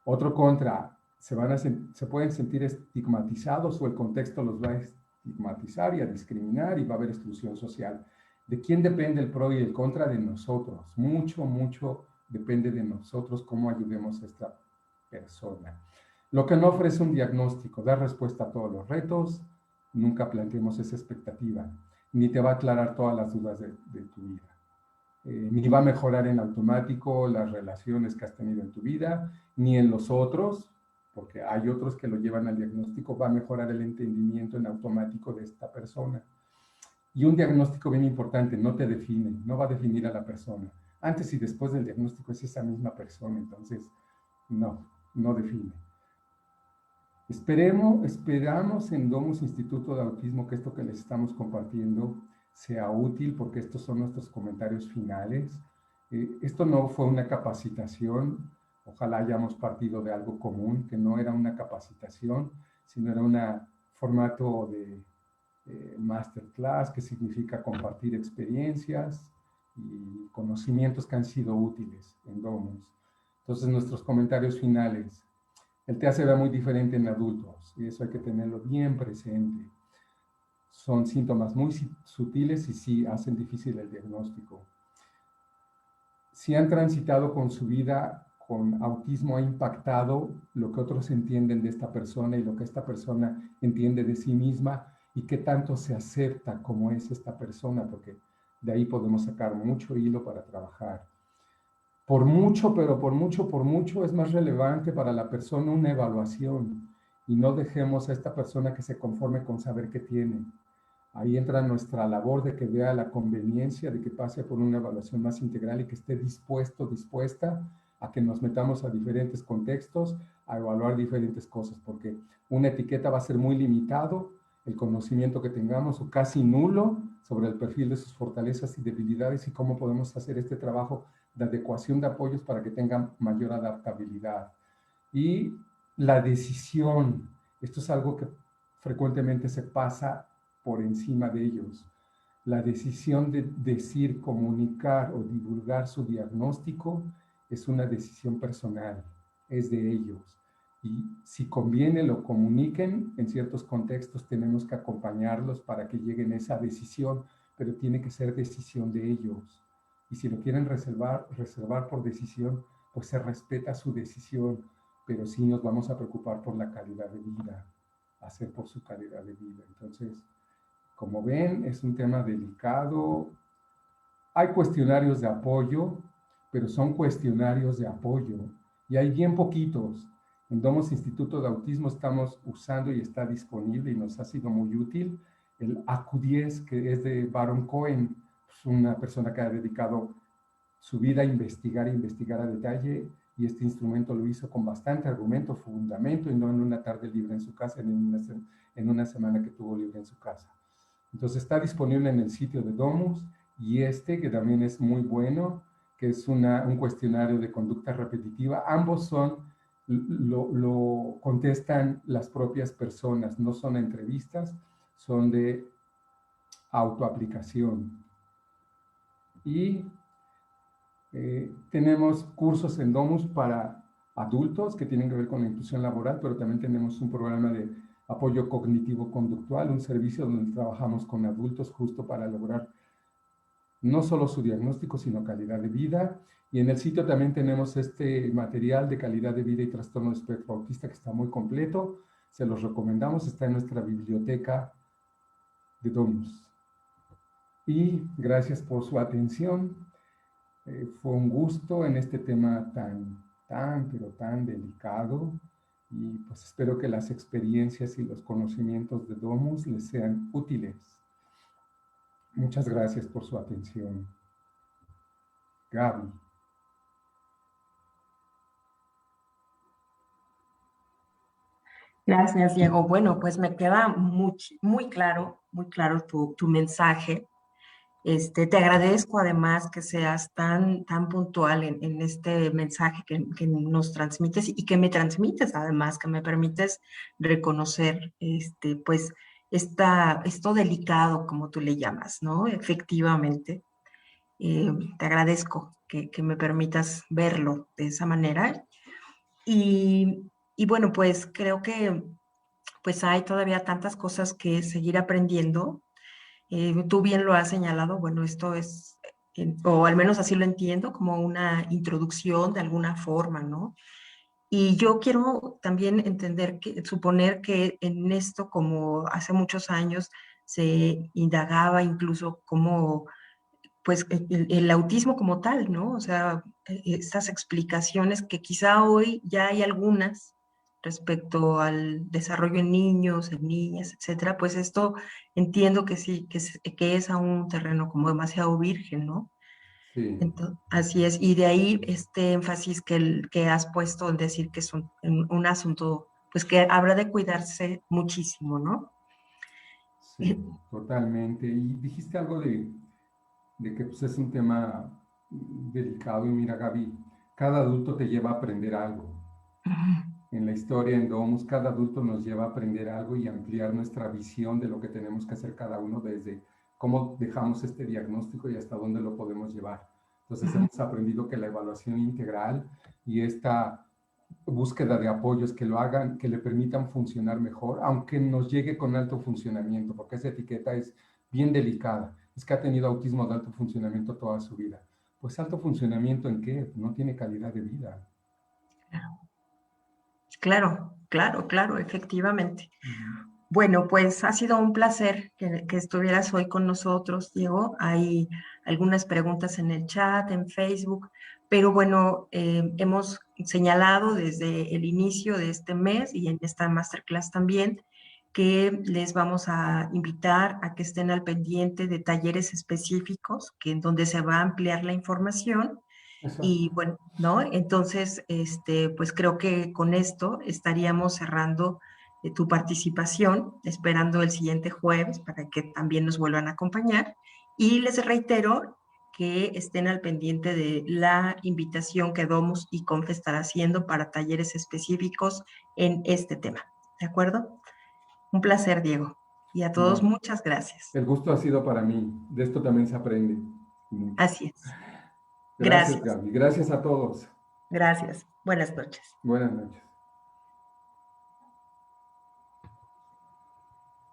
Otro contra: se pueden sentir estigmatizados o el contexto los va a estigmatizar y a discriminar y va a haber exclusión social. ¿De quién depende el pro y el contra? De nosotros. Mucho, mucho depende de nosotros cómo ayudemos a esta persona. Lo que no ofrece un diagnóstico, dar respuesta a todos los retos, nunca planteemos esa expectativa, ni te va a aclarar todas las dudas de tu vida. Ni va a mejorar en automático las relaciones que has tenido en tu vida, ni en los otros, porque hay otros que lo llevan al diagnóstico, va a mejorar el entendimiento en automático de esta persona. Y un diagnóstico bien importante: no te define, no va a definir a la persona. Antes y después del diagnóstico es esa misma persona, entonces no define. Esperamos en Domus Instituto de Autismo que esto que les estamos compartiendo sea útil, porque estos son nuestros comentarios finales. Esto no fue una capacitación, ojalá hayamos partido de algo común, que no era una capacitación, sino era un formato de masterclass, que significa compartir experiencias y conocimientos que han sido útiles en Domus. Entonces, nuestros comentarios finales: el TEA se ve muy diferente en adultos y eso hay que tenerlo bien presente. Son síntomas muy sutiles y sí hacen difícil el diagnóstico. Si han transitado con su vida con autismo, ha impactado lo que otros entienden de esta persona y lo que esta persona entiende de sí misma, y qué tanto se acepta como es esta persona, porque de ahí podemos sacar mucho hilo para trabajar. Por mucho, pero por mucho es más relevante para la persona una evaluación, y no dejemos a esta persona que se conforme con saber que tiene. Ahí entra nuestra labor de que vea la conveniencia de que pase por una evaluación más integral y que esté dispuesta a que nos metamos a diferentes contextos, a evaluar diferentes cosas, porque una etiqueta va a ser muy limitado, el conocimiento que tengamos, o casi nulo, sobre el perfil de sus fortalezas y debilidades y cómo podemos hacer este trabajo de adecuación de apoyos para que tengan mayor adaptabilidad. Y la decisión, esto es algo que frecuentemente se pasa por encima de ellos. La decisión de decir, comunicar o divulgar su diagnóstico es una decisión personal, es de ellos. Y si conviene, lo comuniquen. En ciertos contextos tenemos que acompañarlos para que lleguen a esa decisión, pero tiene que ser decisión de ellos. Y si lo quieren reservar por decisión, pues se respeta su decisión, pero sí nos vamos a preocupar por la calidad de vida, hacer por su calidad de vida. Entonces, como ven, es un tema delicado. Hay cuestionarios de apoyo, pero son cuestionarios de apoyo y hay bien poquitos. En Domus Instituto de Autismo estamos usando y está disponible y nos ha sido muy útil el AQ10, que es de Baron Cohen, una persona que ha dedicado su vida a investigar a detalle, y este instrumento lo hizo con bastante argumento, fundamento, y no en una tarde libre en su casa, en una semana que tuvo libre en su casa. Entonces está disponible en el sitio de Domus, y que también es muy bueno, que es un cuestionario de conducta repetitiva. Ambos lo contestan las propias personas, no son entrevistas, son de autoaplicación. Y tenemos cursos en Domus para adultos que tienen que ver con la inclusión laboral, pero también tenemos un programa de apoyo cognitivo-conductual, un servicio donde trabajamos con adultos justo para lograr no solo su diagnóstico, sino calidad de vida. Y en el sitio también tenemos este material de calidad de vida y trastorno de espectro autista, que está muy completo. Se los recomendamos, está en nuestra biblioteca de Domus. Y gracias por su atención. Fue un gusto en este tema pero tan delicado, y pues espero que las experiencias y los conocimientos de Domus les sean útiles. Muchas gracias por su atención. Gaby. Gracias, Diego. Bueno, pues me queda muy claro tu mensaje. Te agradezco además que seas tan puntual en este mensaje que nos transmites y que me transmites además, que me permites reconocer, pues, esto delicado, como tú le llamas, ¿no? Efectivamente, te agradezco que me permitas verlo de esa manera. Y bueno, pues creo que pues hay todavía tantas cosas que seguir aprendiendo. Tú bien lo has señalado, bueno, esto es, o al menos así lo entiendo, como una introducción de alguna forma, ¿no? Y yo quiero también suponer que en esto, como hace muchos años, se indagaba incluso como, pues, el autismo como tal, ¿no? O sea, estas explicaciones que quizá hoy ya hay algunas respecto al desarrollo en niños, en niñas, etcétera, pues esto entiendo que sí, que es aún un terreno como demasiado virgen, ¿no? Sí, Entonces, así es, y de ahí este énfasis que has puesto en decir que es un asunto, pues que habrá de cuidarse muchísimo, ¿no? sí, totalmente. Y dijiste algo de que pues, es un tema delicado. Y mira, Gaby, cada adulto te lleva a aprender algo. En la historia, en Domus, cada adulto nos lleva a aprender algo y ampliar nuestra visión de lo que tenemos que hacer cada uno, desde cómo dejamos este diagnóstico y hasta dónde lo podemos llevar. Entonces hemos aprendido que la evaluación integral y esta búsqueda de apoyos que lo hagan, que le permitan funcionar mejor, aunque nos llegue con alto funcionamiento, porque esa etiqueta es bien delicada. Es que ha tenido autismo de alto funcionamiento toda su vida. Pues alto funcionamiento ¿en qué? No tiene calidad de vida. Claro, claro, claro, efectivamente. Bueno, pues ha sido un placer que estuvieras hoy con nosotros, Diego. Hay algunas preguntas en el chat, en Facebook, pero bueno, hemos señalado desde el inicio de este mes y en esta masterclass también que les vamos a invitar a que estén al pendiente de talleres específicos, que en donde se va a ampliar la información y Exacto. bueno, ¿no? Entonces, pues creo que con esto estaríamos cerrando tu participación, esperando el siguiente jueves para que también nos vuelvan a acompañar. Y les reitero que estén al pendiente de la invitación que Domus y Confe estará haciendo para talleres específicos en este tema. ¿De acuerdo? Un placer, Diego. Y a todos, No, muchas gracias. el gusto ha sido para mí. De esto también se aprende mucho. Así es. Gracias, Gracias. Gaby. Gracias a todos. Gracias. Buenas noches. Buenas noches.